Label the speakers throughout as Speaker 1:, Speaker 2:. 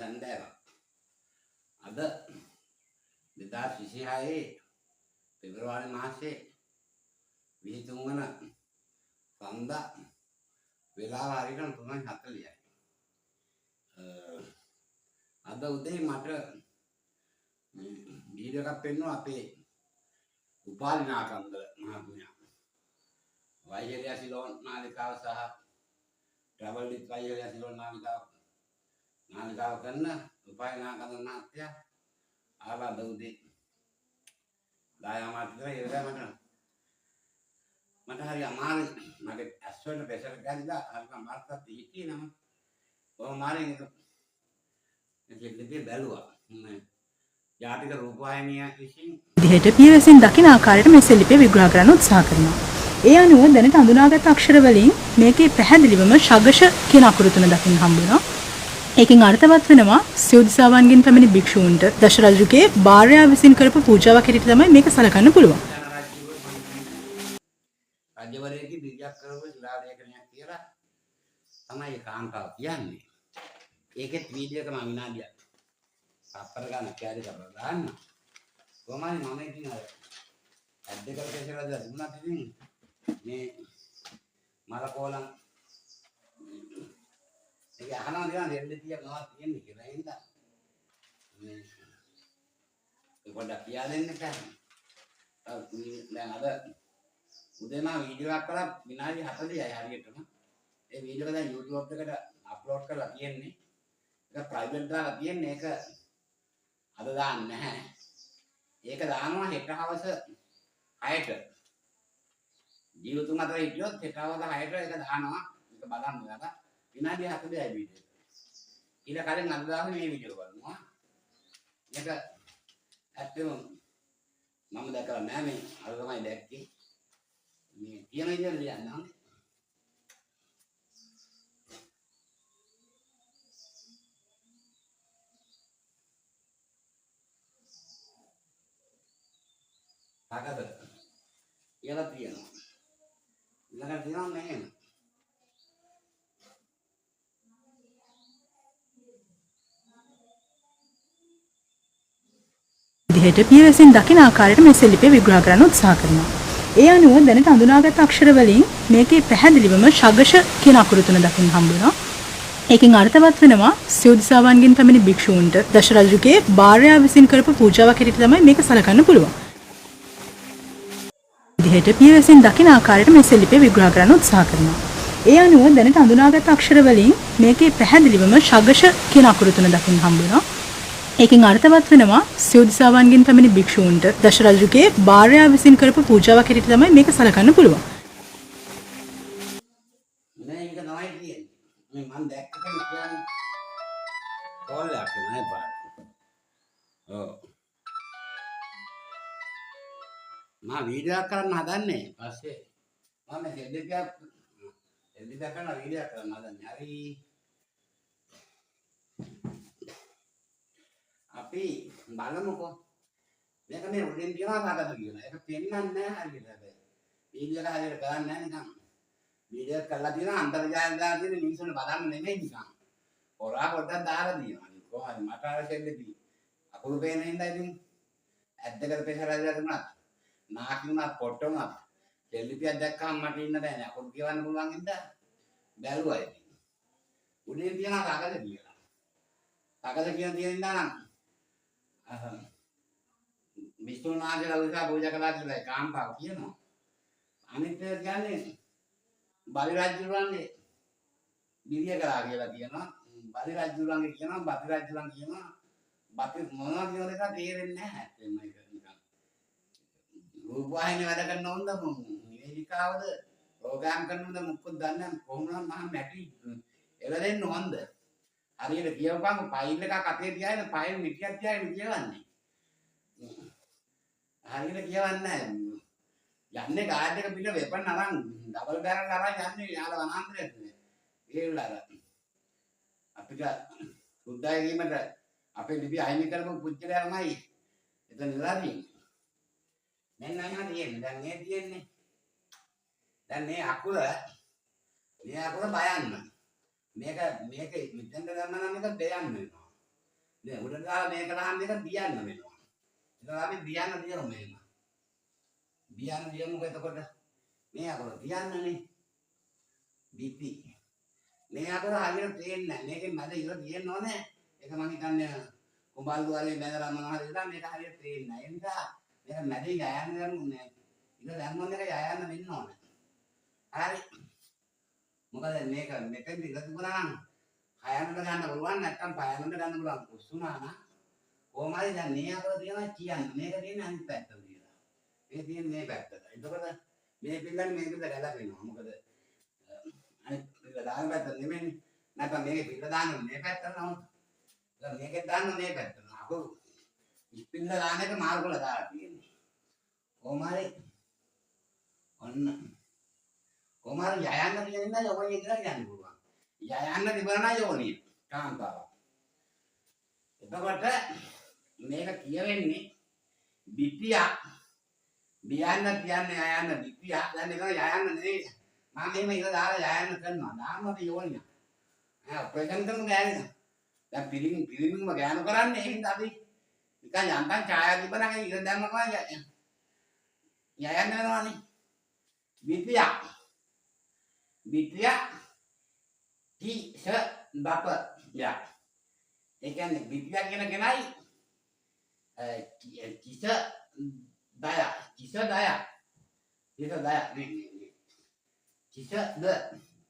Speaker 1: සඳෑව. අද 2026 පෙබරවාරි මාසයේ 23 වන සඳා වෙලාව හරියට 3:40යි. අද උදේ මට වීඩියෝ එකක් පෙන්නුවා අපේ උපාලි නාකන්ද මහත්මයා. වෛද්‍ය සිලෝන් නාලිකාව සහ ට්‍රැවල් විත් වෛද්‍ය සිලෝන් නාලිකාව කරන උපාලි නාකන්ද මහත්මයා ආවද උදේ දායමාත් විතර මට හරි අමාරුයි. මගේ ඇස් වල ප්‍රෙෂර් ගාලා හරිම අමාරුත් හිටියේ නම කොහොම මාරේ ඒක බැලුවා. ජාතික රූපවාහිනිය විසින්
Speaker 2: දිහට පියවැසින් දකින ආකාරයට මේ සෙල්ලිපිය විග්‍රහ කරන්න උත්සාහ කරනවා. ඒ අනුව දැනට හඳුනාගත් අක්ෂර වලින් මේකේ පැහැදිලිවම ශගෂ කියන අකුරු තුන දකින්න හම්බ වෙනවා. ඒකෙන් අර්ථවත් වෙනවා සියොදිසාවන්ගෙන් පැමිණි භික්ෂූන්ට දශරජුගේ භාර්යාව විසින් කරපු පූජාවක් හැටියට තමයි මේක සලකන්න පුළුවන්.
Speaker 1: රජවරයෙක්ගේ දිග්ගයක් කරපු ශිලාලේඛනයක් කියලා තමයි කාන්තාව කියන්නේ. ඒකෙත් වීඩියෝ එක මම විනාඩියක් අපර ගන්න කැරි කරලා දාන්න. කොහොමද මම ඉතින් අර ඇද්දකට කෙසේද දුන්නත් ඉතින් මේ මරකෝලම් ඒක අහනවා දිනා දෙන්න තියක් නවත් තියෙන්නේ කියලා හින්දා මේ ඒ පොඩ්ඩක් කියා දෙන්න බෑ. දැන් අද උදේ මම වීඩියෝ එකක් කළා විනාඩි 40යි හරියටම. ඒ වීඩියෝ එක දැන් YouTube එකට අප්ලෝඩ් කරලා තියෙන්නේ. ඒක ප්‍රයිවට් දාලා තියෙන්නේ. ඒක අද දාන්නේ නැහැ. ඒක දානවා හෙට හවස 6ට. ජීවිතුන් අතර හිටියොත් හෙට හවස 6ට ඒක දානවා. ඒක බලන්න ඔයාලා. විනාඩි 40යි වීඩියෝ එක. ඊට කලින් අද දාන්නේ මේ වීඩියෝ බලනවා. මේක ඇත්තම මම දැකලා නැහැ මේ අර තමයි දැක්කේ. මේ කියන විදිහට ලියන්න ඕනේ. කාටද? කියලා තියෙනවා. ඊළඟට තියෙනවා මෙහෙම.
Speaker 2: දිහට පියවැසින් දකින ආකාරයට මේ සෙල්ලිපිය විග්‍රහ කරන්න උත්සාහ කරනවා. ඒ අනුව දැනට හඳුනාගත් අක්ෂර වලින් මේකේ පැහැදිලිවම ශගෂ කියන අකුරු තුන දකින්න හම්බ වෙනවා. ඒකෙන් අර්ථවත් වෙනවා සියොදිසාවන්ගෙන් පැමිණි භික්ෂූන්ට දශරජුගේ භාර්යාව විසින් කරපු පූජාවක් හැටියට තමයි මේක සලකන්න පුළුවන්. දිහට පියවැසින් දකින ආකාරයට මේ සෙල්ලිපිය විග්‍රහ කරන්න උත්සාහ කරනවා. ඒ අනුව දැනට හඳුනාගත් අක්ෂර වලින් මේකේ පැහැදිලිවම ශගෂ කියන අකුරු තුන දකින්න හම්බ වෙනවා. ඒකෙන් අර්ථවත් වෙනවා සියොදිසාවන්ගෙන් පැමිණි භික්ෂූන්ට දශරජුගේ භාර්යාව විසින් කරපු පූජාවක් හැටියට තමයි මේක සලකන්න පුළුවන්.
Speaker 1: නෑ ඒක තමයි කියන්නේ. මේ මම දැක්ක කෙනෙක් කියන්නේ කෝල් එකක් නෑ පාට. ඔව්. මම වීඩියෝ එකක් කරන්න හදන්නේ. පස්සේ මම එල්ලිපියක් කරන වීඩියෝ එකක් කරන්න හදන්නේ. හරි අපි බලමුකෝ. මේක මේ උඩින් තියනවා කාටද කියලා. ඒක පෙන්වන්නේ නැහැ හරියට හැබැයි. වීඩියෝ එක හරියට කරන්නේ නැහැ නිකන්. වීඩියෝ එක කරලා තියෙනවා අන්තර්ජාලය දාලා තියෙන මිනිස්සුන්ට බලන්න නෙමෙයි නිකන්. හොරා පොඩ්ඩක් දාලා තියෙනවා. කොහොමද මට අර දෙල්ලදී අකුරු පේන හින්දා ඉතින් ඇද්දකට පෙසරලා දුන්නා. නාකි උනත් පොට්ට උනත් දෙල්ලිපියක් දැක්කම මට ඉන්න බෑනේ. අකුරු කියවන්න පුළුවන් හින්දා බැලුවා ඉතින්. උඩින් තියනවා කාටද කියලා. කාටද කියන ඉඳා නම් විශ්වනාථලා උදා පූජා කළා කියලා කාම්පාව කියනවා. අනිත් එක කියන්නේ බලි රජුරන්ගේ දිවිය කළා කියලා කියනවා. බලි රජුරන්ගේ කියනවා බති රජුරන් කියනවා. බති මොනවා කියන එක තේරෙන්නේ නැහැ. එතෙම ඒක නිකන්. රූපවාහිනිය වැඩ කරන ඕනද නිවේදිකාවද ප්‍රෝග්‍රෑම් කරනවද මොකක්ද දන්නේ නැහැ. කොහොමද මහා මැටි එළදෙන්න ඕනද? හරියට කියවපන් ෆයිල් එකක් අතේ තියාගෙන ෆයිල් මිටියක් තියාගෙන කියවන්නේ. හරියට කියවන්නේ නැහැ. යන්නේ කාඩ් එක පිට වෙපන් අරන් ඩබල් බෑරල් අරන් යන්නේ යාල වනාන්තරයට. ඒ උලාර. අපිට සුද්දාය කීමට අපේ ලිපි අයින් කරපු පුච්චලයමයි. එතන ඉලාදී. මෙන්න අයින් තියෙන්නේ. දැන් මේ තියෙන්නේ. දැන් මේ අකුර බයන්න. මේක මෙතෙන්ට ගන්න නම් එක දෙයන්න වෙනවා. දැන් උඩට දාලා මේක දාන්න එක දියන්න වෙනවා. ඒක අපි දියන්න දියමු මේක. දියන්න දියමුකෝ එතකොට මේ අකුර දියන්නනේ. බිපි. මේ අකුර හරියට තේන්නේ නැහැ. මේකෙන් මැද ඉර තියෙන්න ඕනේ. ඒක මම හිතන්නේ කුඹල්ලු වලේ බැලලා මොනවා හරි ඉඳලා මේක හරියට තේන්නේ නැහැ. ඒ නිසා මේක මැදින් යයන්න ගන්නුනේ. ඉර දැම්මොත් එක යයන්න වෙන්න ඕනේ. හරි. මොකද මේක මෙතෙන් ඉර තිබුණා නම් හයන්නට ගන්න පුළුවන් නැත්නම් පයන්නට ගන්න පුළුවන් කුස්සුනා නම් කොහොම හරි දැන් මේ අතර තියෙනවා කියන්නේ මේක තියෙන්නේ අනිත් පැත්තට කියලා. මේ තියෙන්නේ මේ පැත්තට. එතකොට මේ පිළිගන්නේ මේකද ගැලපෙනවා. මොකද අනිත් පිළ දාන පැත්ත නෙමෙයි. නැත්නම් මේකේ පිළ දාන්න මේ පැත්තට නම. දැන් මේකේ දාන්න මේ පැත්තට. අපු පිළ දාන එක මාරු කරලා දාලා තියෙන්නේ. කොහොම හරි ඔන්න කොහොම හරි යයන්න කියන ඉඳලා යෝනිය කියලා කියන්න පුළුවන්. යයන්න තිබුණා යෝනිය කාන්තාව. එතකොට මේක කියවෙන්නේ බිපියා බියන්න කියන්නේ යයන්න බිපියා දැන් ඒක යයන්න නෙවෙයි මම මෙහෙම ඉර දාලා යයන්න කරනවා දාන්නත් යෝනිය ඔපරේෂන් කරන ගෑනේ දැන් පිළිමින්ම ගෑනු කරන්නේ ඒ හින්දා අපි නිකන් යන්තම් ඡායා තිබුණා නම් ඉර දැම්ම ගමන් යයන්න වෙනවනේ බිපියා ටි ෂ බප යා ඒ කියන්නේ බිපියා කියන කෙනයි කිස දය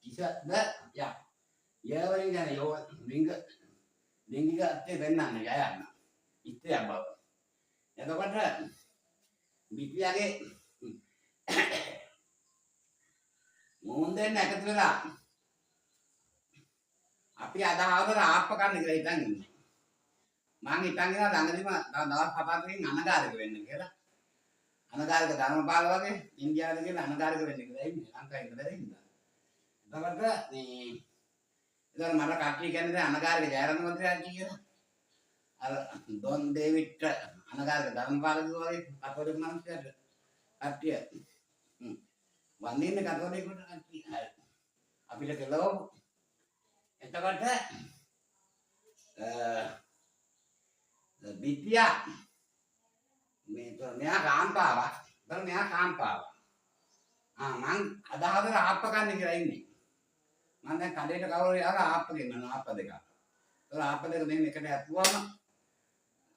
Speaker 1: කිස දය යා යවරින් ගැන යෝ ලිංගික අත්තේ වෙන්නන්න යයන්න ඉත්තේ බව එතකොට බිපියාගේ මොන් දෙන්න එකතු වෙලා අපි අදහවතර ආප්ප ගන්න කියලා හිතන් ඉන්නේ. මං හිතන් ඉන්නවා ළඟදිම දවස් 7-8කින් අනගාരിക වෙන්න කියලා. අනගාരിക ධර්මපාල වගේ ඉන්දියාවේ කියලා අනගාരിക වෙන්න කියලා ඉන්නේ. ලංකාවේ ඉඳලා ඉන්නවා. එතකොට මේ ඉතින් මට කට්ටිය කියන්නේ අනගාരിക ජයරත්න මන්ත්‍රියා කියලා. අර ඩොන් ඩේවිඩ් අනගාരിക ධර්මපාල වගේ කතෝලික මනුස්සයෙක් කට්ටිය වන්දින්නේ කතෝලිකවට කට්ටිය. අපිට කෙලවෝ එතකොට බිපියා මෙයා කාන්තාවක්. මෙයා කාන්තාවක්. මං අදහවතර ආප්ප කන්න කියලා ඉන්නේ. මම දැන් කඩේට කවුරු යාලා ආප්ප ගෙන්නනවා ආප්ප දෙකක්. ඒතර ආප්ප දෙක දෙන්න එකට ඇතුවම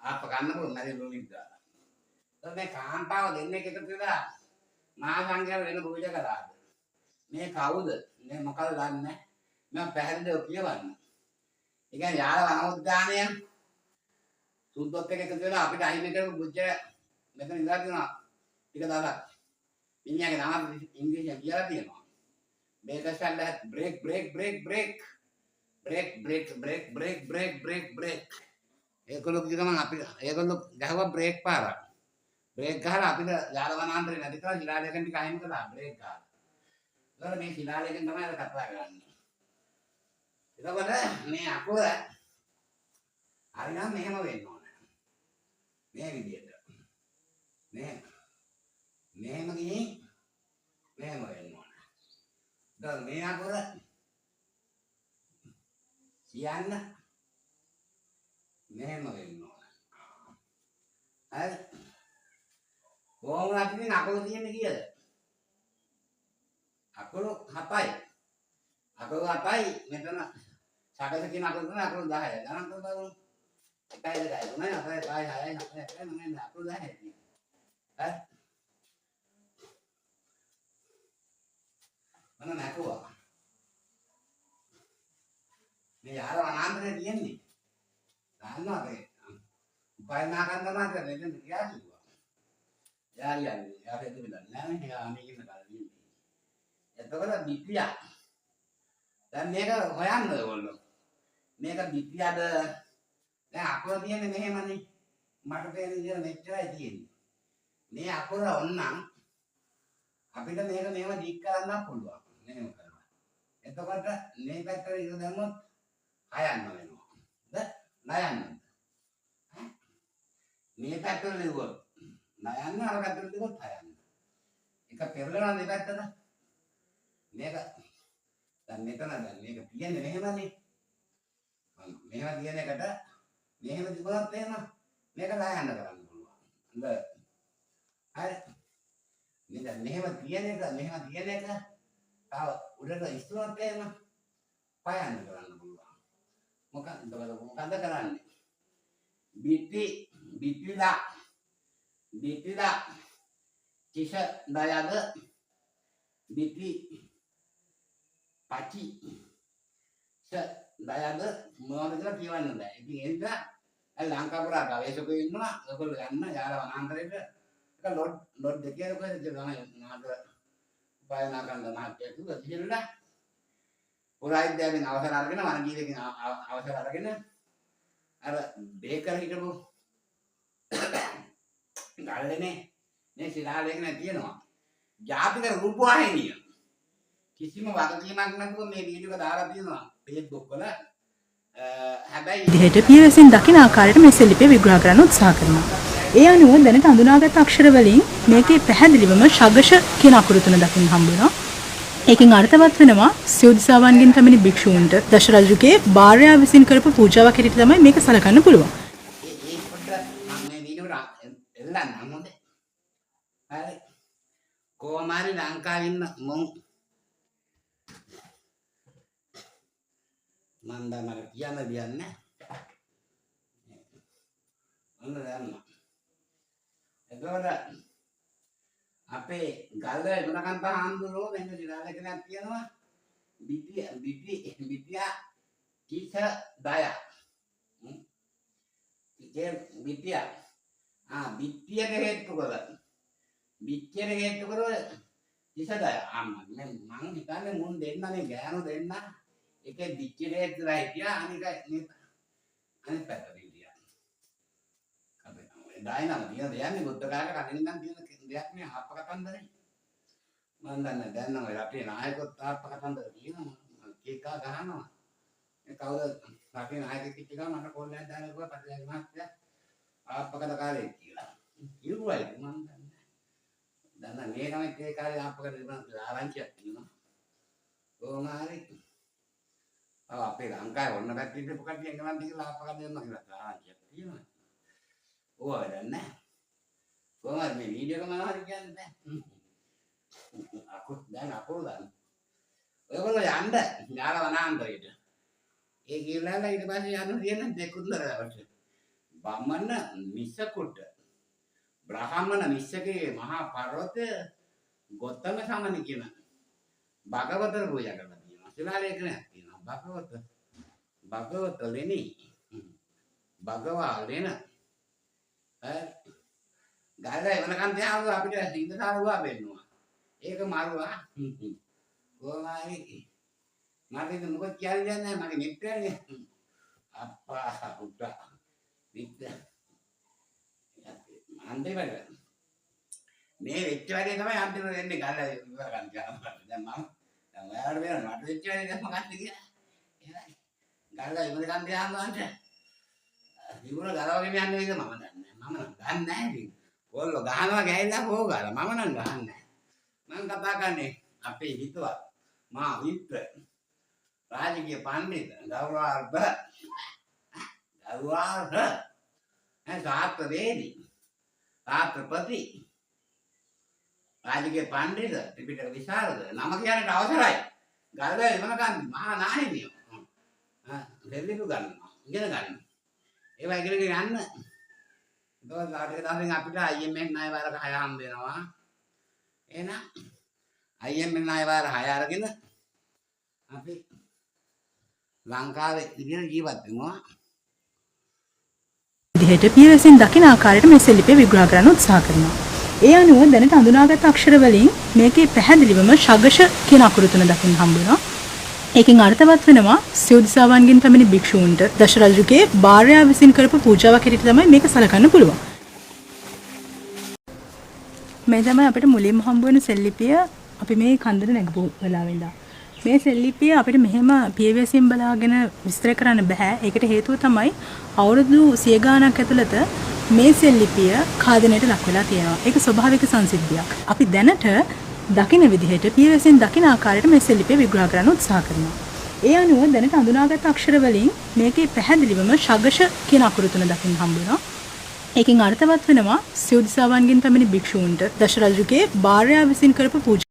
Speaker 1: ආප්ප ගන්න පුළුවන් නැති ලොලික් දාලා. ඒතර මේ කාන්තාව දෙන්නේ එකතු වෙලා මහා සංඝයා වෙන පූජා කළාද? මේ කවුද? මේ මොකද දන්නේ? මම පැහැදිලිව කියවන්න. ඒ කියන්නේ යාල වනෝද්‍යානය සුද්දොත් එක්ක එකතු වෙලා අපිට අහිමි කරපු බුද්ධ මෙතන ඉඳලා තියෙනවා. ටික දාලා මිනිහාගේ නම ඉංග්‍රීසියෙන් කියලා තියෙනවා. මේක ෂල්ල break break break break break break break break break break break ඒකලොක් ගමන් අපි ඒගොල්ලෝ ගහුවා බ්‍රේක් පාරක්. බ්‍රේක් ගහලා අපිට යාල වනාන්තරේ නැති කරලා ශිලාලේඛන ටික අහිමි කළා බ්‍රේක් ගහලා. ඒතකොට මේ ශිලාලේඛන තමයි අර කතා කරන්නේ. එතකොට මේ අකුර හරිනම් මෙහෙම වෙන්න ඕන. මේ විදිහට. මෙහෙම ගිහින් මෙහෙම වෙන්න ඕන. දැන් මේ අකුර කියන්න මෙහෙම වෙන්න ඕන. හරි. කොහොමද අපි අකුර තියෙන්නේ කීයද? අකුර 7යි. අකුර 7යි මෙතන සාකච්ඡා කියන අකුරු තුන අකුරු 10යි. ගණන් කරලා බලමු. 1 2 3 4 5 6 7 8 9 අකුරු 10යි. හරි. මම නැකුවා. මේ යාර වනාන්තරේ තියෙන්නේ. දන්නවද? උපයනා කරනවා කියලා නේද කියලා කිව්වා. යාරියන්නේ. යාරෙද බලන්න නෑ යා මේක ඉන්න කාලේ. එතකොට බිපියා. දැන් මේක හොයන්න ඕගොල්ලෝ. මේක බිපියාද දැන් අකුර තියෙන්නේ මෙහෙමනේ. මට පේන විදිහට මෙච්චරයි තියෙන්නේ. මේ අකුර ඕන්නම් අපිට මේක මෙහෙම දික් කරන්න පුළුවන්. මෙහෙම කරනවා. එතකොට මේ පැත්තට ඉර දැම්මොත් හයන්න වෙනවා. නයන්න. මේ පැත්තට ලිව්වොත් නයන්න අර පැත්තට ලිව්වොත් හයන්න. එක පෙරලනවා මේ පැත්තට. මේක දැන් මෙතන දැන් මේක තියෙන්නේ මෙහෙමනේ. මෙහෙම තියෙන එකට මෙහෙම තිබුණත් එහෙම මේක දායන්න කරන්න පුළුවන්. හරි. මෙන්න මෙහෙම තියෙන එක තව උඩට ඉස්සුවත් එහෙම පයන්න කරන්න පුළුවන්. මොකද කරන්නේ? බිත්තිලා කිස දයද බිත්ති පටි දයද මොනවද කියලා කියවන්න බෑ. ඉතින් ඒ නිසා ලංකාපුරා ගවේෂකයෝ ඉන්නවා. ඒගොල්ලෝ යන්න යාලා වනාන්තරයට එක ලොඩ් දෙකේ කොහෙද තමයි නාද උපායනා කරන්න මහත්ය කිව්වා. ඉතින්ලා පුරාවිද්‍යාවෙන් අවසර අරගෙන වනජීවිකෙන් අවසර අරගෙන අර බේකර් හිටපු ගල්ලනේ මේ ශිලාලේඛන තියෙනවා. ජාතික රූපවාහිනිය කිසිම වගකීමක් නැතුව මේ වීඩියෝ එක දාලා තියෙනවා Facebook වල. හැබැයි
Speaker 2: විදිහට පියවැසින් දකින ආකාරයට මේ සෙල්ලිපිය විග්‍රහ කරන්න උත්සාහ කරනවා. ඒ අනුව දැනට අඳුනාගත් අක්ෂර වලින් මේකේ පැහැදිලිවම ශගෂ කියන අකුරු තුන දකින්න හම්බ වෙනවා. ඒකෙන් අර්ථවත් වෙනවා සියුදිසාවන්ගෙන් පැමිණි භික්ෂූන්ට දශරජුගේ භාර්යාව විසින් කරපු පූජාවක් හැටියට තමයි මේක සලකන්න පුළුවන්.
Speaker 1: ඒ පොඩ්ඩක් මම මේ වීඩියෝ එල්ලන්නම් හොඳේ. හරි. කොමාරි ලංකාවේ ඉන්න මම මට කියන්න දෙන්නේ ඔන්න දැම්ම. එතකොට අපේ ගල්ල ගුණකන්ත හාමුදුරුවෝ මෙන්න ශිලාලේඛනයක් තියෙනවා. බිත්තිය කිස දය. බිත්තියට හේතු කර කිස දය. මං හිතන්නේ මුන් දෙන්නනේ ගෑනු දෙන්න එකේ බිත්තියට හේතුලා හිටියා. අනිත් පැත්තට හිටියා. ඩයිනම තියෙන දෙයක් බුද්ධ කාලේ කලින් නම් තියෙන දෙයක් නේ ආප්ප කතන්දරේ. මම දන්නේ දැන් නම් ඔය රටේ නායකත් ආප්ප කතන්දර කියනවා. කේකා ගහනවා. ඒ කවුද රටේ නායකෙක් කිච්ච ගම මට කෝල් එකක් දාලා කිව්වා පටලැවි මහත්තයා ආප්ප කතකාරයෙක් කියලා. කිව්වයි මම දන්නේ. දැන් මේ තමයි ඒ කාලේ ආප්ප කත තිබුණා ආරංචියක් තියෙනවා. කොහොම හරි අපේ ලංකාවේ ඔන්න පැත්තේ ඉඳපු කට්ටිය ගමන් දිගලා ආප්ප කත දෙනවා කියලා ආරංචියක් තියෙනවා. ඕවා වැඩක් නැහැ. කොහොමද මේ වීඩියෝ එක මම හරි කියන්නේ දැන් අකුරු දාන්න. ඔයගොල්ලෝ යන්න යාලා වනාන්තරයට. ඒ ගිහලා ඊට පස්සේ යන්න තියෙන දෙකුන්දරවට. බම්මන්න මිස්සකුට. බ්‍රහ්මණ මිස්සකේ මහා පර්වතය ගොතම සමන කියන භගවතර පූජා කරලා තියෙනවා. ශිලාලේඛනයක් තියෙනවා. භගවත ලෙනි. භගවා ලෙන ගල්ලා එවනකන් තියාව අපිට සිද්ධාරුවා වෙන්නවා. ඒක මාරුවා. කොහොමයි මට ඉතින් මොකද කියන්නේ නැහැ මගේ මිත්‍රයනේ. අප්පා පුතා. මිත්‍ර. අන්තිමට මේ වෙච්ච වැඩේ තමයි අන්තිමට එන්නේ ගල්ලා ඉවර ගන්න කියලා. දැන් ඔයාලට වෙනවා මට වෙච්ච වැඩේ දැන් මොකක්ද කියලා. එහෙමයි. ගල්ලා ඉවර ගන්න තියාම ඉවර ගලවගෙන යන්න වේද මම දන්නේ. මම නම් ගන්න නැහැ ඉතින්. කොල්ලෝ ගහනවා ගෑයිලා හොගාලා මම නම් ගහන්නේ නැහැ. මම කතා කරන්නේ අපේ හිතවත් මා මිත්‍ර රාජකීය පඬිත ගෞරවාර්ථ සාත්‍ර වේදී සාත්‍රපති රාජකීය පඬිත ත්‍රිපිටක විශාරද නම කියන්නට අවසරයි. ගල්වැල් එමනකන් මහා නාහිමියෝ දෙල්ලිපු ගන්නවා ඉගෙන ගන්න. ඒවා ඉගෙනගෙන යන්න. ඒකවල ආර්ථික දාසෙන් අපිට IMF ණය වාර 6 හම්බ වෙනවා. එහෙනම් IMF ණය වාර 6 අරගෙන අපි ලංකාවේ ඉගෙන ජීවත් වෙනවා.
Speaker 2: විදිහට පියවැසින් දකින ආකාරයට මේ සෙල්ලිපිය විග්‍රහ කරන්න උත්සාහ කරනවා. ඒ අනුව දැනට අඳුනාගත් අක්ෂර වලින් මේකේ පැහැදිලිවම ශගෂ කියන අකුරු තුන දකින්න හම්බ වෙනවා. ඒකෙන් අර්ථවත් වෙනවා සියුදිසාවන්ගෙන් පැමිණි භික්ෂූන්ට දශරජුගේ භාර්යාව විසින් කරපු පූජාවක් හැටියට තමයි මේක සලකන්න පුළුවන්. මේ තමයි අපිට මුලින්ම හම්බ වෙන සෙල්ලිපිය. අපි මේ කන්දර නැගපු වෙලාවෙ ඉඳලා මේ සෙල්ලිපිය අපිට මෙහෙම පියවැසින් බලාගෙන විස්තර කරන්න බෑ. ඒකට හේතුව තමයි අවුරුදු 100 ගාණක් ඇතුළත මේ සෙල්ලිපිය ඛාදනයට ලක් වෙලා තියෙනවා. ඒක ස්වභාවික සංසිද්ධියක්. අපි දැනට දකින විදිහට පියවැසින් දකින ආකාරයට මේ සෙල්ලිපිය විග්‍රහ කරන්න උත්සාහ කරනවා. ඒ අනුව දැනට අඳුනාගත් අක්ෂර වලින් මේකේ පැහැදිලිවම ශගෂ කියන අකුරු තුන දකින්න හම්බ වෙනවා. ඒකෙන් අර්ථවත් වෙනවා සිව් දිසාවන්ගෙන් පැමිණි භික්ෂූන්ට දශරජුගේ භාර්යාව විසින් කරපු පූජා